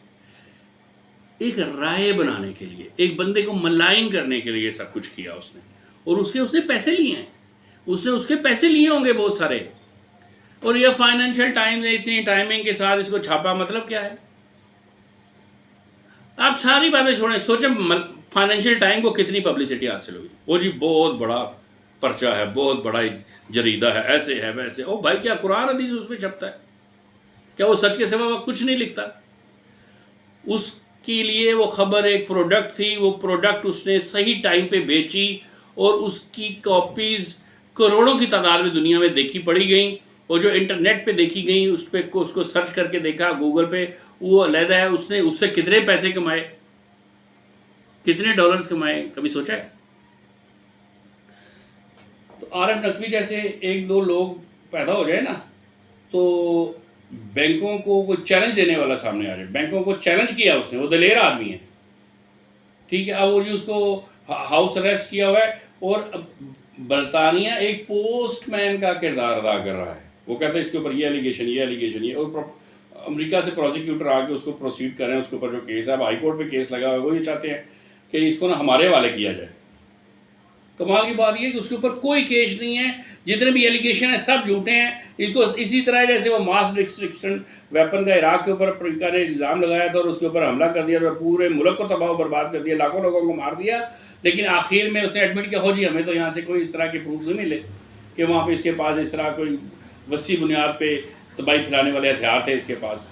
ایک رائے بنانے کے لیے، ایک بندے کو ملائن کرنے کے لیے سب کچھ کیا اس نے. اور اس نے پیسے لیے ہیں، اس کے پیسے لیے ہوں گے بہت سارے، اور یہ فائنینشیل ٹائمز نے اتنی ٹائمنگ کے ساتھ اس کو چھاپا، مطلب کیا ہے؟ آپ ساری باتیں چھوڑیں، سوچیں فائنینشیل ٹائم کو کتنی پبلسٹی حاصل ہوئی، وہ جی بہت بڑا پرچہ ہے، بہت بڑا جریدہ ہے، ایسے ہے ویسے، او بھائی کیا قرآن حدیث اس میں چھپتا ہے؟ کیا وہ سچ کے سوا وہ کچھ نہیں لکھتا؟ اس کے لیے وہ خبر ایک پروڈکٹ تھی، وہ پروڈکٹ اس نے صحیح ٹائم پہ بیچی، اور اس کی کاپیز کروڑوں کی تعداد میں دنیا میں دیکھی پڑی گئیں، اور جو انٹرنیٹ پہ دیکھی گئیں اس کو سرچ کر کے دیکھا گوگل پہ، وہ علیحدہ ہے، اس نے اس سے کتنے پیسے کمائے، کتنے ڈالرز کمائے، کبھی سوچا ہے؟ تو عارف نقوی جیسے ایک دو لوگ پیدا ہو جائے نا، تو بینکوں کو کوئی چیلنج دینے والا سامنے آ جائے، بینکوں کو چیلنج کیا اس نے، وہ دلیر آدمی ہے، ٹھیک ہے، اب وہ اس کو ہاؤس اریسٹ کیا ہوا ہے، اور برطانیہ ایک پوسٹ مین کا کردار ادا کر رہا ہے، وہ کہتے ہیں اس کے اوپر یہ ایلیگیشن، اور امریکہ سے پروسیکیوٹر آ کے اس کو پروسیڈ کر رہے ہیں، اس کے اوپر جو کیس ہے، اب ہائی کورٹ پہ کیس لگا ہوا ہے، وہ یہ چاہتے ہیں کہ اس کو نا ہمارے حوالے کیا جائے۔ کمال کی بات یہ ہے کہ اس کے اوپر کوئی کیس نہیں ہے، جتنے بھی ایلیگیشن ہیں سب جھوٹے ہیں، اس کو اسی طرح جیسے وہ ماس ڈسٹرکشن ویپن کا عراق کے اوپر امریکہ نے الزام لگایا تھا اور اس کے اوپر حملہ کر دیا، اور پورے ملک کو تباہ و برباد کر دیا، لاکھوں لوگوں کو مار دیا، لیکن آخر میں اس نے ایڈمٹ کیا، ہو جی ہمیں تو یہاں سے کوئی اس طرح کے پروفز نہیں ملے کہ وہاں پہ اس کے پاس اس طرح کوئی وسیع بنیاد پہ تباہی پھیلانے والے ہتھیار تھے اس کے پاس۔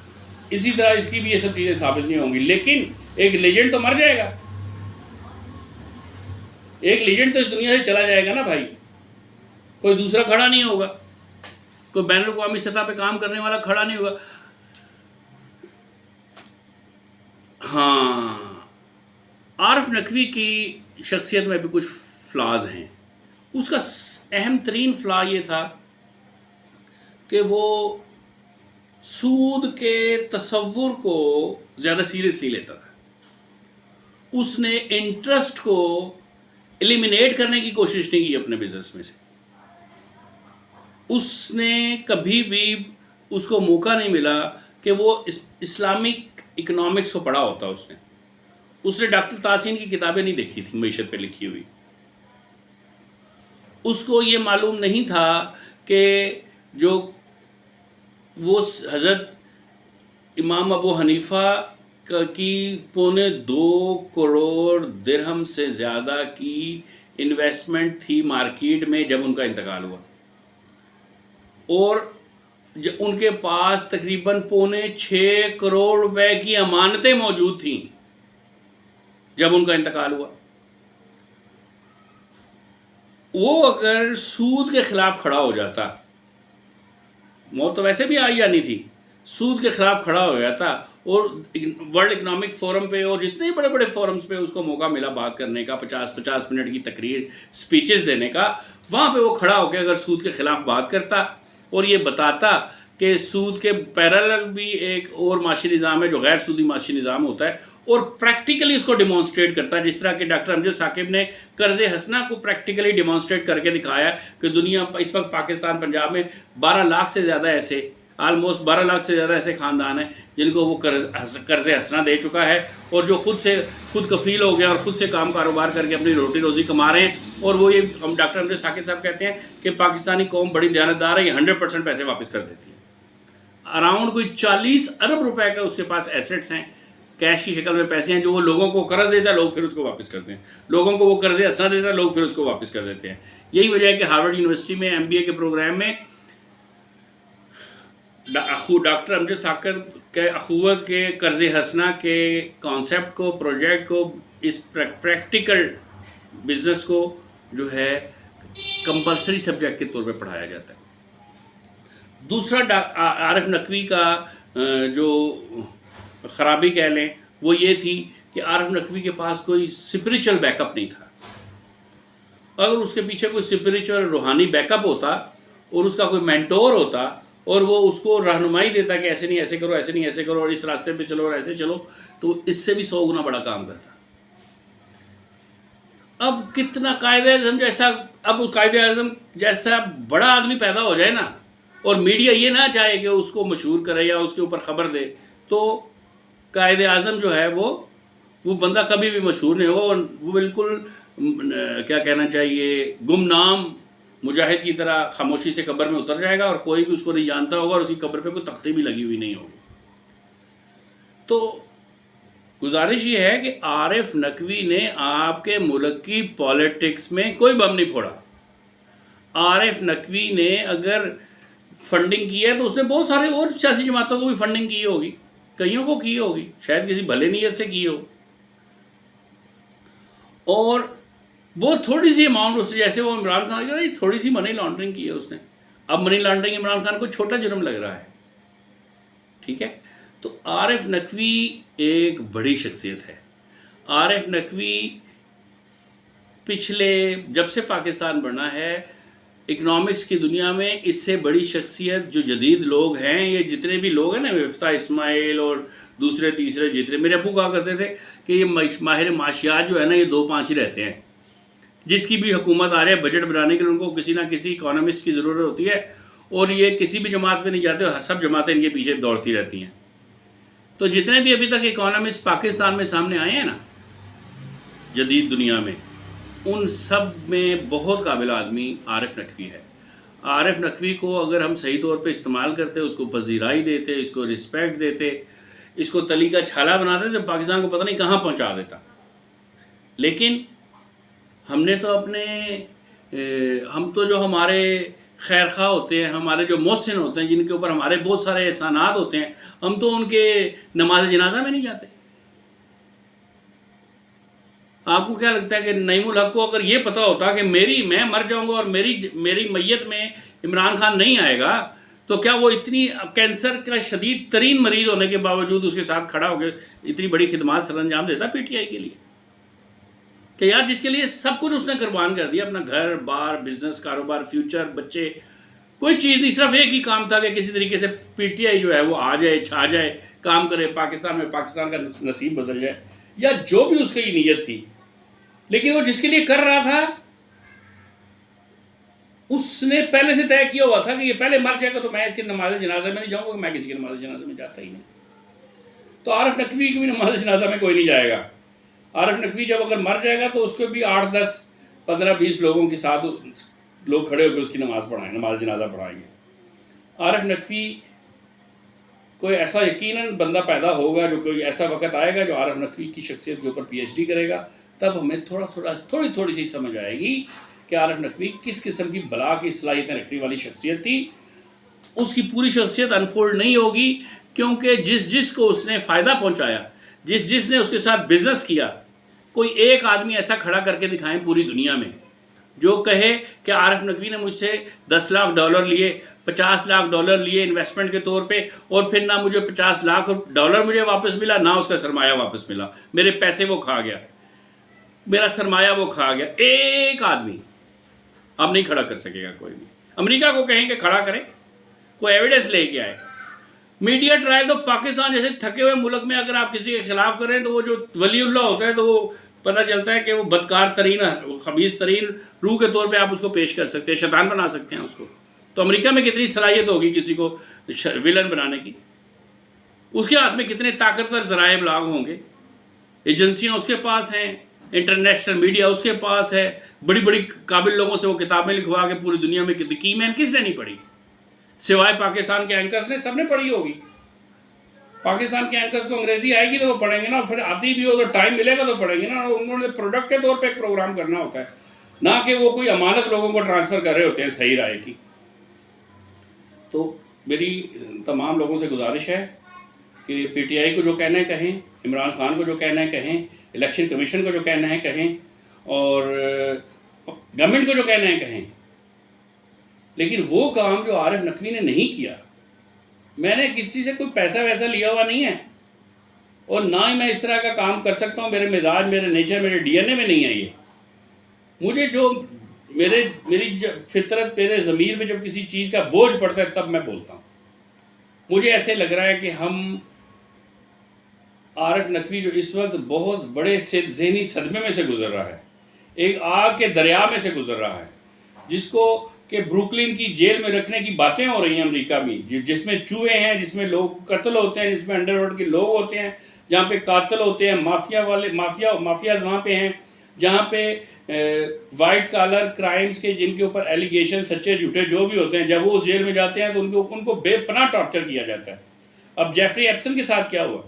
اسی طرح اس کی بھی یہ سب چیزیں ثابت نہیں ہوں گی، لیکن ایک لیجنڈ تو مر جائے گا، ایک لیجنڈ تو اس دنیا سے چلا جائے گا نا بھائی، کوئی دوسرا کھڑا نہیں ہوگا، کوئی بین الاقوامی سطح پہ کام کرنے والا کھڑا نہیں ہوگا۔ ہاں، عارف نقوی کی شخصیت میں بھی کچھ فلاز ہیں۔ اس کا اہم ترین فلا یہ تھا کہ وہ سود کے تصور کو زیادہ سیریسلی لیتا تھا، اس نے انٹرسٹ کو ایلیمینیٹ کرنے کی کوشش نہیں کی اپنے بزنس میں سے، اس نے کبھی بھی اس کو موقع نہیں ملا کہ وہ اسلامک اکنامکس کو پڑھا ہوتا، اس نے ڈاکٹر تحسین کی کتابیں نہیں دیکھی تھی معیشت پہ لکھی ہوئی، اس کو یہ معلوم نہیں تھا کہ جو وہ حضرت امام ابو حنیفہ کی 2.25 کروڑ درہم سے زیادہ کی انویسٹمنٹ تھی مارکیٹ میں جب ان کا انتقال ہوا، اور ان کے پاس تقریباً 5.25 کروڑ روپے کی امانتیں موجود تھیں جب ان کا انتقال ہوا۔ وہ اگر سود کے خلاف کھڑا ہو جاتا، موت تو ویسے بھی آئی جانی تھی، سود کے خلاف کھڑا ہو جاتا، اور ورلڈ اکنامک فورم پہ اور جتنے بڑے بڑے فورمز پہ اس کو موقع ملا بات کرنے کا، 50 منٹ کی تقریر، سپیچز دینے کا، وہاں پہ وہ کھڑا ہو کے اگر سود کے خلاف بات کرتا اور یہ بتاتا کہ سود کے پیرالل بھی ایک اور معاشی نظام ہے جو غیر سودی معاشی نظام ہوتا ہے، اور پریکٹیکلی اس کو ڈیمانسٹریٹ کرتا ہے، جس طرح کہ ڈاکٹر امجد ثاقب نے قرض حسنہ کو پریکٹیکلی ڈیمانسٹریٹ کر کے دکھایا کہ دنیا اس وقت پاکستان پنجاب میں 12 لاکھ سے زیادہ ایسے آلموسٹ 12 لاکھ سے زیادہ ایسے خاندان ہیں جن کو وہ قرض حسنہ دے چکا ہے، اور جو خود کفیل ہو گیا اور خود سے کاروبار کر کے اپنی روٹی روزی کما رہے ہیں، اور وہ یہ ہم ڈاکٹر امجد ثاقب صاحب کہتے ہیں کہ پاکستانی قوم بڑی دیانتدار ہے، یہ 100% پیسے واپس کر دیتی ہے۔ اراؤنڈ کوئی 40 ارب روپے کا اس کے پاس ایسٹس ہیں، کیش کی شکل میں پیسے ہیں، جو وہ لوگوں کو قرض دیتا ہے، لوگ پھر اس کو واپس کرتے ہیں، لوگوں کو وہ قرض حسنہ دیتا ہے، لوگ پھر اس کو واپس کر دیتے ہیں۔ یہی وجہ ہے کہ ہارورڈ یونیورسٹی میں MBA کے پروگرام میں ڈاکٹر امجد ثاقب کے اخوت کے قرض حسنہ کے کانسیپٹ کو، پروجیکٹ کو، اس پریکٹیکل بزنس کو جو ہے کمپلسری سبجیکٹ کے طور پہ پڑھایا جاتا ہے۔ دوسرا عارف نقوی کا جو خرابی کہہ لیں وہ یہ تھی کہ عارف نقوی کے پاس کوئی اسپریچول بیک اپ نہیں تھا۔ اگر اس کے پیچھے کوئی اسپریچول روحانی بیک اپ ہوتا اور اس کا کوئی مینٹور ہوتا اور وہ اس کو رہنمائی دیتا کہ ایسے نہیں ایسے کرو، ایسے نہیں ایسے کرو، اور اس راستے پہ چلو اور ایسے چلو، تو اس سے بھی 100 گنا بڑا کام کرتا۔ اب کتنا قائد اعظم جیسا بڑا آدمی پیدا ہو جائے نا، اور میڈیا یہ نہ چاہے کہ اس کو مشہور کرے یا اس کے اوپر خبر دے، تو قائد اعظم جو ہے وہ بندہ کبھی بھی مشہور نہیں ہوگا، وہ بالکل کیا کہنا چاہیے، گمنام مجاہد کی طرح خاموشی سے قبر میں اتر جائے گا، اور کوئی بھی اس کو نہیں جانتا ہوگا، اور اسی قبر پہ کوئی تختی بھی لگی ہوئی نہیں ہوگی۔ تو گزارش یہ ہے کہ عارف نقوی نے آپ کے ملک کی پالیٹکس میں کوئی بم نہیں پھوڑا۔ عارف نقوی نے اگر فنڈنگ کی ہے تو اس نے بہت سارے اور سیاسی جماعتوں کو بھی فنڈنگ کی ہوگی، کئیوں کو کی ہوگی، شاید کسی بھلے نیت سے کی ہو، اور بہت تھوڑی سی اماؤنٹ اس سے، جیسے وہ عمران خان کا تھوڑی سی منی لانڈرنگ کی ہے اس نے۔ اب منی لانڈرنگ عمران خان کو چھوٹا جرم لگ رہا ہے، ٹھیک ہے۔ تو عارف نقوی ایک بڑی شخصیت ہے۔ عارف نقوی پچھلے جب سے پاکستان بنا ہے، اکنامکس کی دنیا میں اس سے بڑی شخصیت جو جدید لوگ ہیں، یہ جتنے بھی لوگ ہیں نا، مفتاح اسماعیل اور دوسرے تیسرے جتنے، میرے ابو کہا کرتے تھے کہ یہ ماہر معاشیات جو ہے نا، یہ 2-5 ہی رہتے ہیں۔ جس کی بھی حکومت آ رہی ہے بجٹ بنانے کے لیے، ان کو کسی نہ کسی اکانومسٹ کی ضرورت ہوتی ہے، اور یہ کسی بھی جماعت میں نہیں جاتے، سب جماعتیں ان کے پیچھے دوڑتی رہتی ہیں۔ تو جتنے بھی ابھی تک اکانومسٹ پاکستان میں سامنے آئے ہیں نا جدید دنیا میں، ان سب میں بہت قابل آدمی عارف نقوی ہے۔ عارف نقوی کو اگر ہم صحیح طور پہ استعمال کرتے، اس کو پذیرائی دیتے، اس کو رسپیکٹ دیتے، اس کو تلی کا چھالا بناتے، تو پاکستان کو پتہ نہیں کہاں پہنچا دیتا۔ لیکن ہم نے تو ہم تو جو ہمارے خیر خواہ ہوتے ہیں، ہمارے جو محسن ہوتے ہیں، جن کے اوپر ہمارے بہت سارے احسانات ہوتے ہیں، ہم تو ان کے نماز جنازہ میں نہیں جاتے۔ آپ کو کیا لگتا ہے کہ نعیم الحق کو اگر یہ پتہ ہوتا کہ میں مر جاؤں گا اور میری میت میں عمران خان نہیں آئے گا، تو کیا وہ اتنی کینسر کا شدید ترین مریض ہونے کے باوجود اس کے ساتھ کھڑا ہو کے اتنی بڑی خدمات سر انجام دیتا پی ٹی آئی کے لیے؟ کہ یار جس کے لیے سب کچھ اس نے قربان کر دیا، اپنا گھر بار، بزنس، کاروبار، فیوچر، بچے، کوئی چیز نہیں، صرف ایک ہی کام تھا کہ کسی طریقے سے پی ٹی آئی جو ہے وہ آ جائے، چھا جائے، کام کرے پاکستان میں، پاکستان کا نصیب بدل جائے، یا جو بھی اس کی نیت تھی۔ لیکن وہ جس کے لیے کر رہا تھا، اس نے پہلے سے طے کیا ہوا تھا کہ یہ پہلے مر جائے گا تو میں اس کے نماز جنازہ میں نہیں جاؤں گا، میں کسی کے نماز جنازہ میں جاتا ہی نہیں۔ تو عارف نقوی کی بھی نماز جنازہ میں کوئی نہیں جائے گا۔ عارف نقوی جب اگر مر جائے گا تو اس کو بھی 8, 10, 15, 20 لوگوں کے ساتھ لوگ کھڑے ہو کے اس کی نماز جنازہ پڑھائیں گے۔ عارف نقوی کوئی ایسا یقیناً بندہ پیدا ہوگا، جو کوئی ایسا وقت آئے گا جو عارف نقوی کی شخصیت کے اوپر پی ایچ ڈی کرے گا، تب ہمیں تھوڑی سی سمجھ آئے گی کہ عارف نقوی کس قسم کی بلا کی صلاحیتیں رکھنے والی شخصیت تھی۔ اس کی پوری شخصیت انفولڈ نہیں ہوگی، کیونکہ جس کو اس نے فائدہ پہنچایا، جس نے اس کے ساتھ بزنس کیا، کوئی ایک آدمی ایسا کھڑا کر کے دکھائیں پوری دنیا میں جو کہے کہ عارف نقوی نے مجھ سے $10 لاکھ لیے، $50 لاکھ لیے انویسٹمنٹ کے طور پہ، اور پھر نہ مجھے $50 لاکھ مجھے واپس ملا، نہ اس کا سرمایہ واپس ملا، میرے پیسے وہ کھا گیا، میرا سرمایہ وہ کھا گیا۔ ایک آدمی اب نہیں کھڑا کر سکے گا کوئی بھی۔ امریکہ کو کہیں کہ کھڑا کرے، کوئی ایویڈنس لے کے آئے۔ میڈیا ٹرائل تو پاکستان جیسے تھکے ہوئے ملک میں اگر آپ کسی کے خلاف کریں تو وہ جو ولی اللہ ہوتا ہے تو وہ پتہ چلتا ہے کہ وہ بدکار ترین، خبیث ترین روح کے طور پہ آپ اس کو پیش کر سکتے ہیں، شیطان بنا سکتے ہیں اس کو۔ تو امریکہ میں کتنی صلاحیت ہوگی کسی کو ولن بنانے کی، اس کے ہاتھ میں کتنے طاقتور ذرائع ابلاغ ہوں گے، ایجنسیاں اس کے پاس ہیں، انٹرنیشنل میڈیا اس کے پاس ہے، بڑی بڑی قابل لوگوں سے وہ کتابیں لکھوا کے پوری دنیا میں کی مین کس نے نہیں پڑھی، سوائے پاکستان کے اینکرز نے، سب نے پڑھی ہوگی۔ پاکستان کے اینکرز کو انگریزی آئے گی تو وہ پڑھیں گے نا، پھر آتی بھی ہو تو ٹائم ملے گا تو پڑھیں گے نا، انہوں نے پروڈکٹ کے طور پہ ایک پروگرام کرنا ہوتا ہے، نہ کہ وہ کوئی امانت لوگوں کو ٹرانسفر کر رہے ہوتے ہیں صحیح رائے کی۔ تو میری تمام لوگوں سے گزارش ہے کہ پی ٹی آئی کو جو کہنا ہے کہیں، عمران خان کو جو کہنا ہے کہیں، الیکشن کمیشن کو جو کہنا ہے کہیں، اور گورنمنٹ کو جو کہنا ہے کہیں، لیکن وہ کام جو عارف نقوی نے نہیں کیا، میں نے کسی سے کوئی پیسہ ویسا لیا ہوا نہیں ہے، اور نہ ہی میں اس طرح کا کام کر سکتا ہوں، میرے مزاج، میرے نیچر، میرے ڈی این اے میں نہیں ہے یہ۔ مجھے جو میری فطرت، میرے ضمیر میں جب کسی چیز کا بوجھ پڑتا ہے تب میں بولتا ہوں۔ مجھے ایسے لگ رہا ہے کہ ہم عارف نقوی جو اس وقت بہت بڑے ذہنی صدمے میں سے گزر رہا ہے، ایک آگ کے دریا میں سے گزر رہا ہے، جس کو کہ بروکلن کی جیل میں رکھنے کی باتیں ہو رہی ہیں امریکہ میں، جس میں چوہے ہیں، جس میں لوگ قتل ہوتے ہیں، جس میں انڈر ورلڈ کے لوگ ہوتے ہیں، جہاں پہ قاتل ہوتے ہیں، مافیاز وہاں پہ ہیں، جہاں پہ وائٹ کالر کرائمز کے جن کے اوپر ایلیگیشن سچے جھوٹے جو بھی ہوتے ہیں، جب وہ اس جیل میں جاتے ہیں تو ان کو بے پناہ ٹارچر کیا جاتا ہے. اب جیفری ایپسن کے ساتھ کیا ہوا؟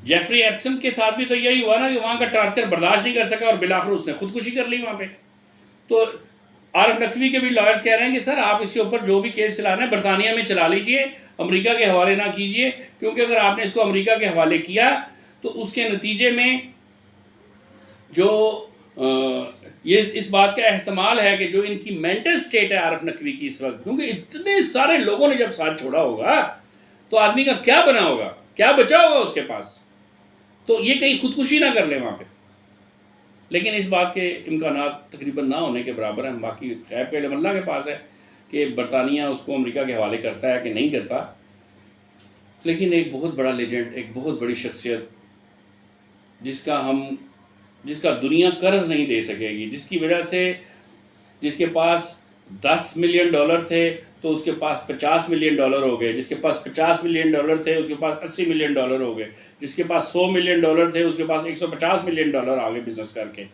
جیفری ایپسن کے ساتھ بھی تو یہی ہوا نا کہ وہاں کا ٹارچر برداشت نہیں کر سکا اور بالآخر اس نے خودکشی کر لی وہاں پہ. تو عارف نقوی کے بھی لائرز کہہ رہے ہیں کہ سر آپ اس کے اوپر جو بھی کیس چلانا ہے برطانیہ میں چلا لیجئے، امریکہ کے حوالے نہ کیجئے، کیونکہ اگر آپ نے اس کو امریکہ کے حوالے کیا تو اس کے نتیجے میں جو یہ اس بات کا احتمال ہے کہ جو ان کی مینٹل سٹیٹ ہے عارف نقوی کی اس وقت، کیونکہ اتنے سارے لوگوں نے جب ساتھ چھوڑا ہوگا تو آدمی کا کیا بنا ہوگا، کیا بچا ہوگا اس کے پاس، تو یہ کہیں خودکشی نہ کر لے وہاں پہ. لیکن اس بات کے امکانات تقریباً نہ ہونے کے برابر ہیں. باقی غیب کا علم اللہ کے پاس ہے کہ برطانیہ اس کو امریکہ کے حوالے کرتا ہے کہ نہیں کرتا. لیکن ایک بہت بڑا لیجنڈ، ایک بہت بڑی شخصیت جس کا دنیا قرض نہیں دے سکے گی، جس کی وجہ سے جس کے پاس $10 ملین تھے تو اس کے پاس $50 ملین ہو گئے، جس کے پاس $50 ملین تھے اس کے پاس $80 ملین ہو گئے، جس کے پاس $100 ملین تھے اس کے پاس $150 ملین آ گئے بزنس کر کے،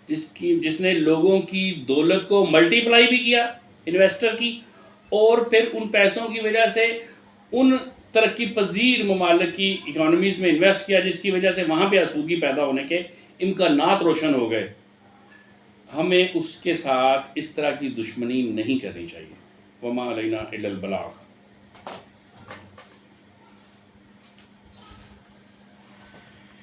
جس نے لوگوں کی دولت کو ملٹی پلائی بھی کیا انویسٹر کی، اور پھر ان پیسوں کی وجہ سے ان ترقی پذیر ممالک کی اکانومیز میں انویسٹ کیا، جس کی وجہ سے وہاں پہ آسودگی پیدا ہونے کے امکانات روشن ہو گئے. ہمیں اس کے ساتھ اس طرح کی دشمنی نہیں کرنی چاہیے. وما علینا الا البلاغ.